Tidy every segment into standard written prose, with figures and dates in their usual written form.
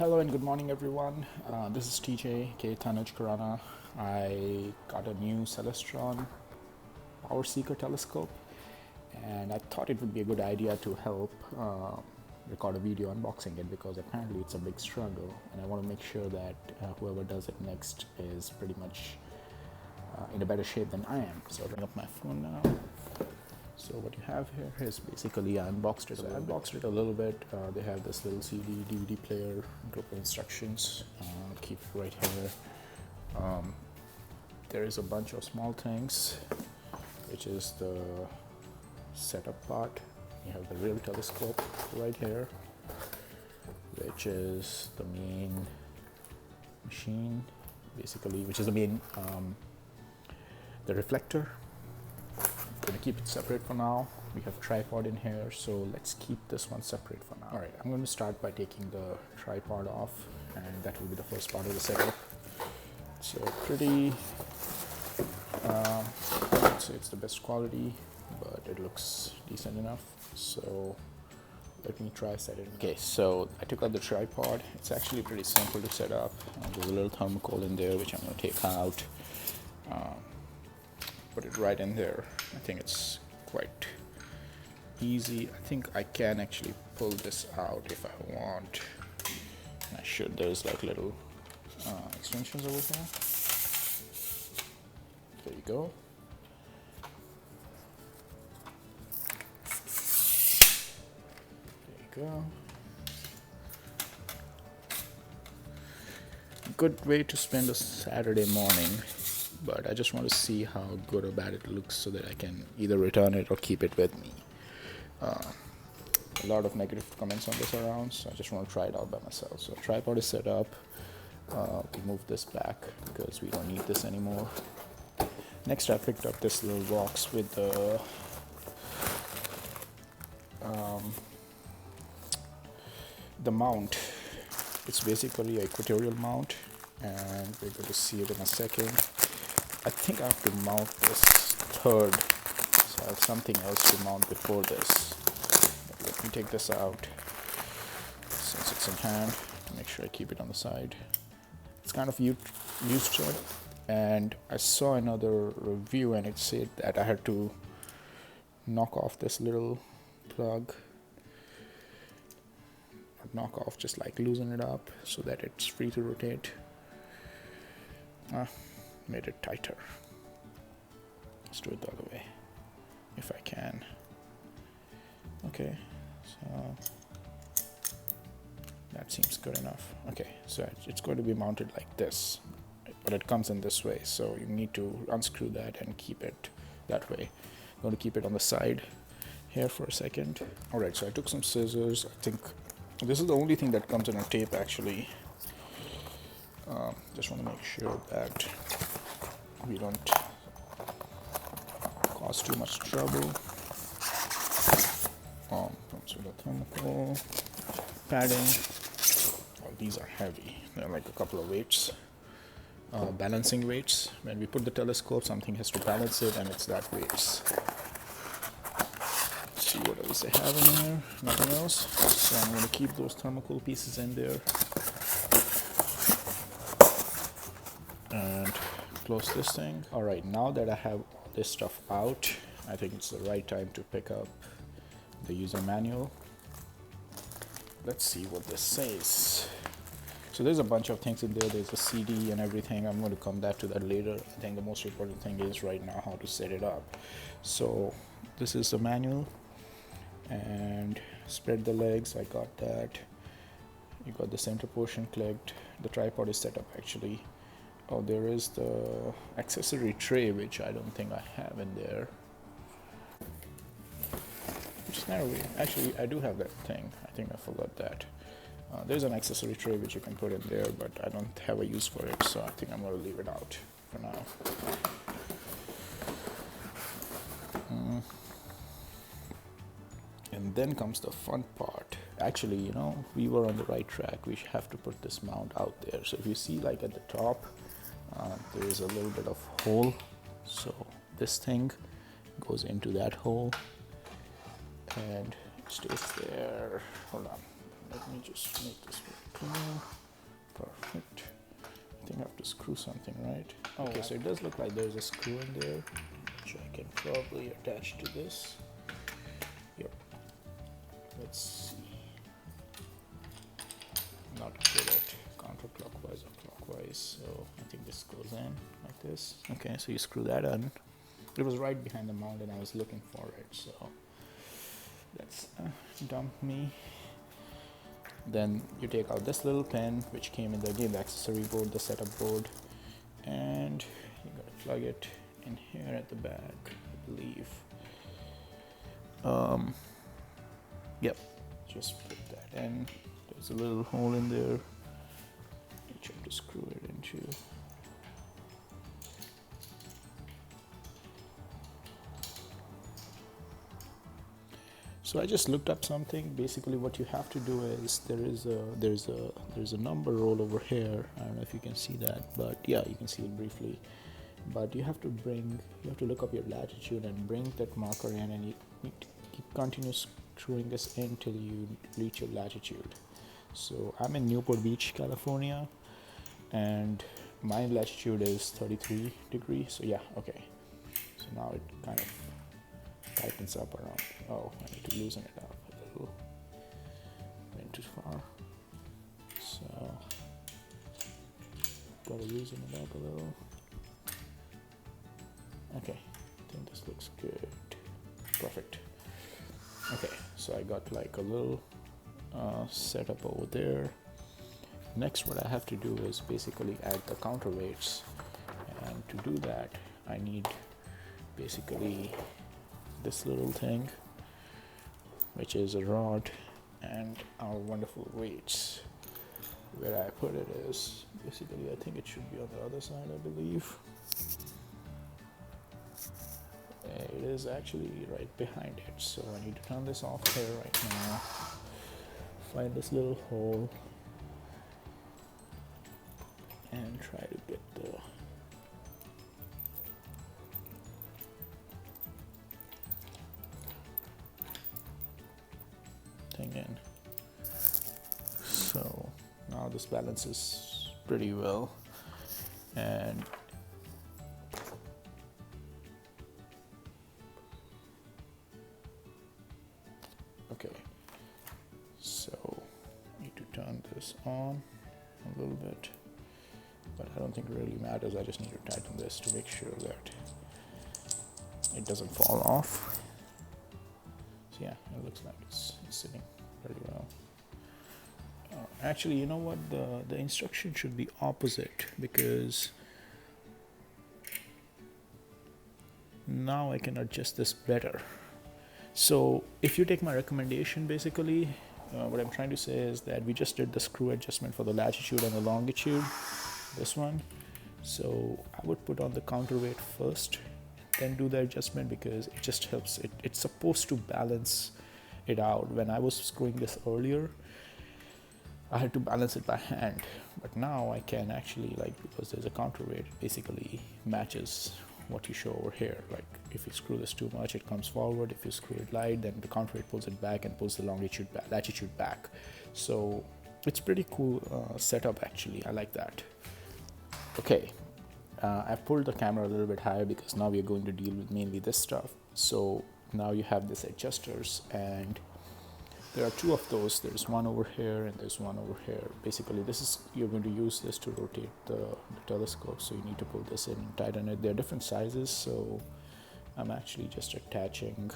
Hello and good morning everyone. This is TJ K. Tanuj Kurana. I got a new Celestron Powerseeker Telescope and I thought it would be a good idea to help record a video unboxing it because apparently it's a big struggle and I want to make sure that whoever does it next is pretty much in a better shape than I am. So I'll bring up my phone now. So what you have here is basically I unboxed it a little bit. They have this little CD, DVD player, group of instructions. Keep it right here. There is a bunch of small things, which is the setup part. You have the real telescope right here, which is the main machine, basically, which is the main the reflector. I'm going to keep it separate for now. We have a tripod in here, so let's keep this one separate for now. Alright, I'm going to start by taking the tripod off, and that will be the first part of the setup. So pretty, I'd say it's the best quality, but it looks decent enough. So let me try setting it up. Okay, so I took out the tripod. It's actually pretty simple to set up. There's a little thermocol in there, which I'm going to take out. Put it right in there. I think it's quite easy. I think I can actually pull this out if I want. I should. There's like little extensions over here. There you go. There you go. Good way to spend a Saturday morning. But I just want to see how good or bad it looks so that I can either return it or keep it with me. A lot of negative comments on this around, so I just want to try it out by myself. So tripod is set up. We move this back because we don't need this anymore. Next I picked up this little box with the mount. It's basically an equatorial mount and we're going to see it in a second. I think I have to mount this third, so I have something else to mount before this. But let me take this out since it's in hand. Make sure I keep it on the side. It's kind of used to it, and I saw another review and it said that I had to knock off this little plug. Or knock off, just like loosen it up so that it's free to rotate. Made it tighter. Let's do it the other way if I can. Okay, so that seems good enough. Okay, so it's going to be mounted like this, but it comes in this way, so you need to unscrew that and keep it that way. I'm going to keep it on the side here for a second. Alright, so I took some scissors. I think this is the only thing that comes in a tape actually. Just want to make sure that we don't cause too much trouble. Comes with a thermocol, padding. Oh, these are heavy. They're like a couple of weights, balancing weights. When we put the telescope, something has to balance it, and it's that weights. Let's see what else they have in here. Nothing else. So I'm going to keep those thermocol pieces in there. And close this thing. Alright, now that I have all this stuff out, I think it's the right time to pick up the user manual. Let's see what this says. So there's a bunch of things in there. There's a CD and everything. I'm going to come back to that later. I think the most important thing is right now how to set it up. So this is the manual, and spread the legs. I got that. You got the center portion clicked. The tripod is set up actually. Oh, there is the accessory tray, which I don't think I have in there. Which is kind of weird. Actually, I do have that thing. I think I forgot that. There's an accessory tray which you can put in there, but I don't have a use for it, so I think I'm going to leave it out for now. And then comes the fun part. Actually, you know, we were on the right track. We have to put this mount out there. So if you see, like at the top, there is a little bit of hole, so this thing goes into that hole and stays there. Hold on, let me just make this very clean. Perfect. I think I have to screw something, right? Okay, so it does look like there's a screw in there, which I can probably attach to this. Yep. Let's see. Not good at counterclockwise or clockwise, so I think this goes in like this. Okay, so you screw that on. It was right behind the mount and I was looking for it, so that's dump me. Then you take out this little pin which came in the game accessory board, the setup board, and you gotta plug it in here at the back, I believe. Yep, just put that in. There's a little hole in there which you have to screw it into. So I just looked up something. Basically what you have to do is there's a number roll over here. I don't know if you can see that, but yeah, you can see it briefly. But you have to look up your latitude and bring that marker in, and you need to continue screwing this in till you reach your latitude. So I'm in Newport Beach, California, and my latitude is 33 degrees. So yeah, okay. So now it kind of tightens up around. Oh, I need to loosen it up a little. Went too far. So gotta loosen it up a little. Okay, I think this looks good. Perfect. Okay, so I got like a little setup over there. Next, what I have to do is basically add the counterweights, and to do that I need basically this little thing, which is a rod, and our wonderful weights. Where I put it is basically, I think it should be on the other side, I believe. It is actually right behind it, so I need to turn this off here right now, find this little hole, and try to get the thing in. So now this balances pretty well, and okay, so need to turn this on a little bit, but I don't think it really matters. I just need to tighten this to make sure that it doesn't fall off. So yeah, it looks like it's sitting pretty well. Actually, you know what, the instruction should be opposite, because now I can adjust this better. So if you take my recommendation, basically what I'm trying to say is that we just did the screw adjustment for the latitude and the longitude, this one. So I would put on the counterweight first, then do the adjustment, because it just helps. It's supposed to balance it out. When I was screwing this earlier, I had to balance it by hand, but now I can actually, like, because there's a counterweight, it basically matches what you show over here. Like if you screw this too much, it comes forward. If you screw it light, then the counterweight pulls it back and pulls the latitude back. So it's pretty cool setup actually. I like that. Okay, I've pulled the camera a little bit higher because now we're going to deal with mainly this stuff. So now you have this adjusters, and there are two of those. There's one over here and there's one over here. Basically you're going to use this to rotate the telescope, so you need to pull this in and tighten it. They're different sizes, so I'm actually just attaching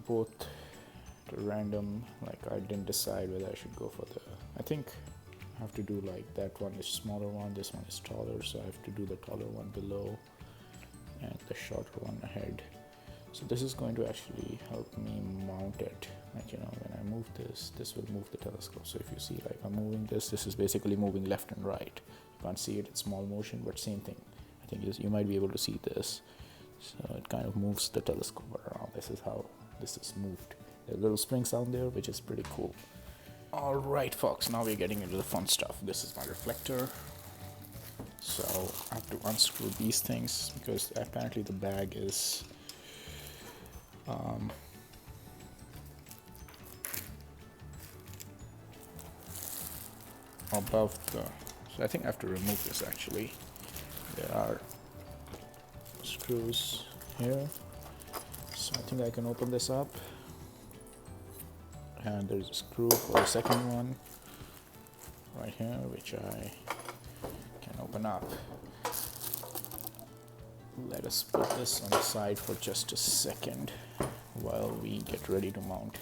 both to random. Like I didn't decide whether I should go for I think I have to do like that one is smaller one, this one is taller, so I have to do the taller one below and the shorter one ahead. So this is going to actually help me mount it. Like, you know, when I move this will move the telescope. So if you see, like I'm moving this is basically moving left and right. You can't see it, it's small motion, but same thing. I think you might be able to see this. So it kind of moves the telescope around. This is how this is moved. There are little springs down there, which is pretty cool. All right, folks, now we're getting into the fun stuff. This is my reflector. So I have to unscrew these things because apparently the bag is Above the, so I think I have to remove this actually. There are screws here, so I think I can open this up, and there's a screw for the second one right here which I can open up. Let us put this on the side for just a second while we get ready to mount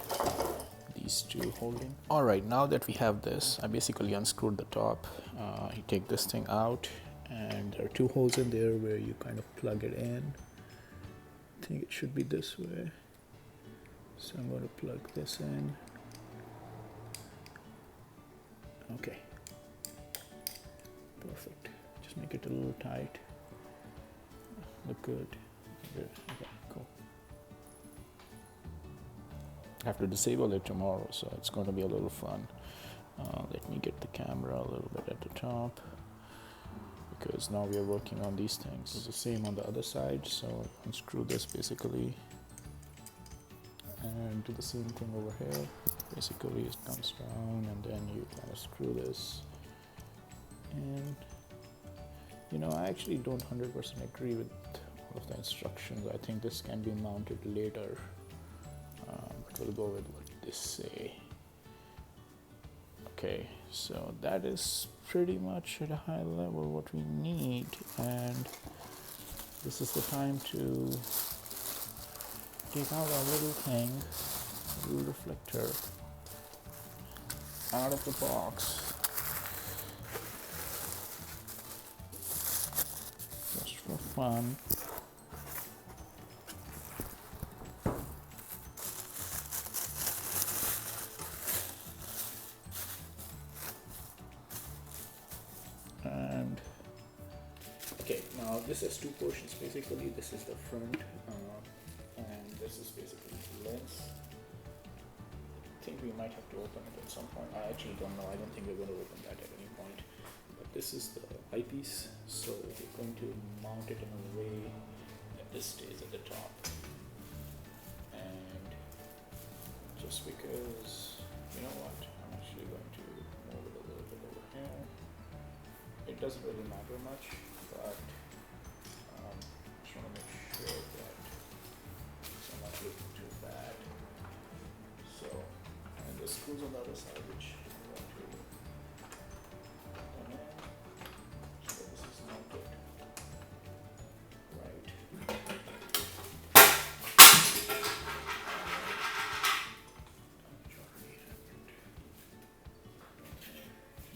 these two holding. Alright, now that we have this, I basically unscrewed the top. You take this thing out and there are two holes in there where you kind of plug it in. I think it should be this way. So I'm going to plug this in. Okay. Perfect. Just make it a little tight. Look good. Good. Okay, cool. I have to disable it tomorrow, so it's going to be a little fun. Let me get the camera a little bit at the top, because now we are working on these things. It's the same on the other side, so unscrew this basically and do the same thing over here. Basically it comes down and then you kind of screw this in. You know, I actually don't 100% agree with all of the instructions. I think this can be mounted later, but we'll go with what they say. Okay, so that is pretty much at a high level what we need, and this is the time to take out our little thing, little reflector, out of the box, just for fun. And okay, now this has two portions basically. This is the front, and this is basically the lens. I think we might have to open it at some point. I actually don't know. I don't think we're going to open that at any point. But this is the eyepiece, so we're going to mount it in a way that this stays at the top. And just because, you know what, I'm actually going to move it a little bit over here. It doesn't really matter much, but just want to make sure that I'm not looking too bad. So, and the screws on the other side, which I'm going to put them in, so this is mounted right. Which already happened.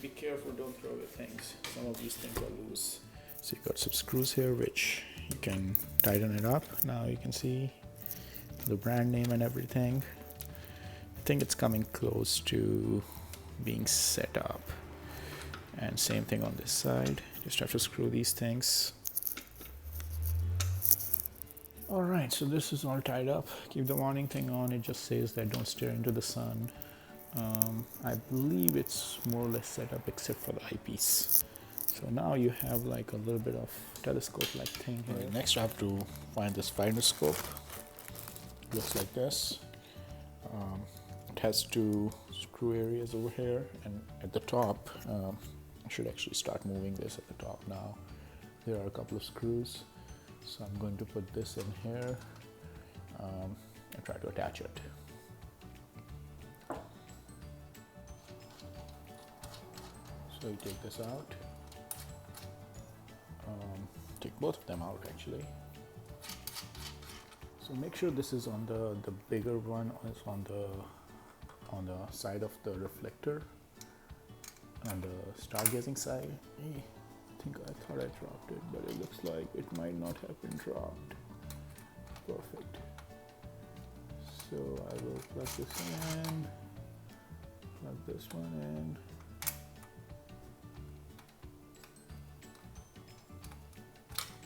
Be careful, don't throw your things. Some of these things are loose. So you got some screws here which you can tighten it up. Now you can see the brand name and everything. I think it's coming close to being set up. And same thing on this side. Just have to screw these things. Alright, so this is all tied up. Keep the warning thing on. It just says that don't stare into the sun. I believe it's more or less set up except for the eyepiece. So now you have like a little bit of telescope-like thing here. Right, next I have to find this finder scope. Looks like this. It has two screw areas over here, and at the top, I should actually start moving this at the top now. There are a couple of screws, so I'm going to put this in here and try to attach it. So you take this out, take both of them out actually. So make sure this is on the bigger one is on the side of the reflector, on the stargazing side. Hey, I thought I dropped it, but it looks like it might not have been dropped. Perfect. So I will plug this in, plug this one in.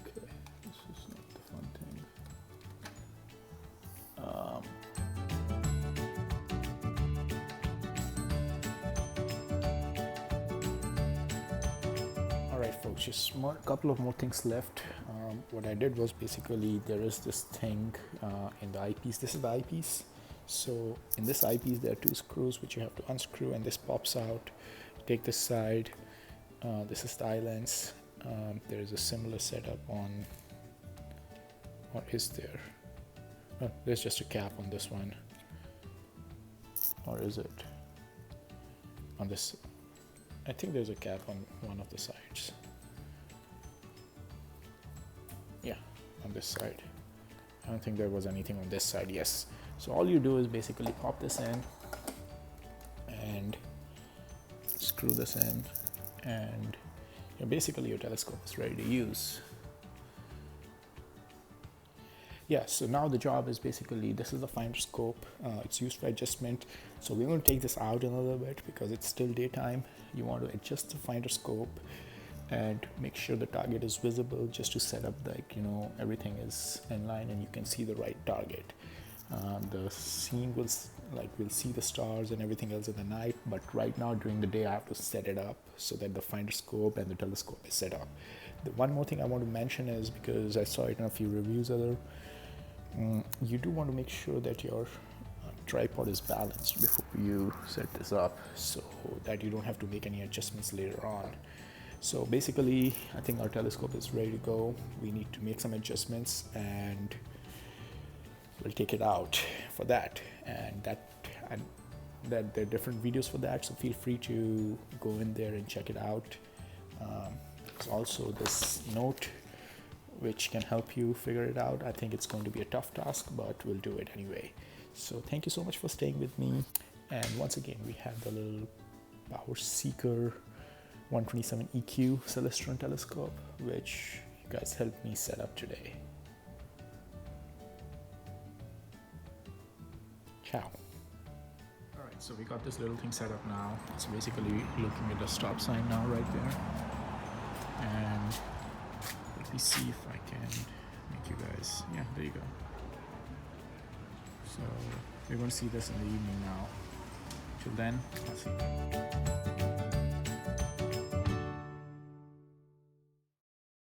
Okay, this is not the fun thing. Alright folks, just a couple of more things left. what I did was basically there is this thing in the eyepiece. This is the eyepiece. So in this eyepiece there are two screws which you have to unscrew, and this pops out. Take this side. This is the eye lens. There is a similar setup on, or is there? No, there's just a cap on this one. Or is it? On this, I think there's a cap on one of the sides. Yeah, on this side. I don't think there was anything on this side. Yes. So all you do is basically pop this in and screw this in, and basically your telescope is ready to use. Yeah, so now the job is basically, this is the finder scope. It's used for adjustment. So we're going to take this out in a little bit because it's still daytime. You want to adjust the finder scope and make sure the target is visible, just to set up, like, everything is in line and you can see the right target. The scene will, we'll see the stars and everything else in the night, but right now during the day I have to set it up so that the finder scope and the telescope is set up. The one more thing I want to mention is, because I saw it in a few reviews you do want to make sure that your tripod is balanced before you set this up, so that you don't have to make any adjustments later on. So basically I think our telescope is ready to go. We need to make some adjustments, and we'll take it out for that. And there are different videos for that, so feel free to go in there and check it out. There's also this note which can help you figure it out. I think it's going to be a tough task, but we'll do it anyway. So thank you so much for staying with me. And once again, we have the little Powerseeker 127EQ Celestron telescope, which you guys helped me set up today. Ciao. Alright, so we got this little thing set up now. It's basically looking at the stop sign now right there. And let me see if I can make you guys, yeah, there you go. So we're going to see this in the evening now. Till then, I'll see you.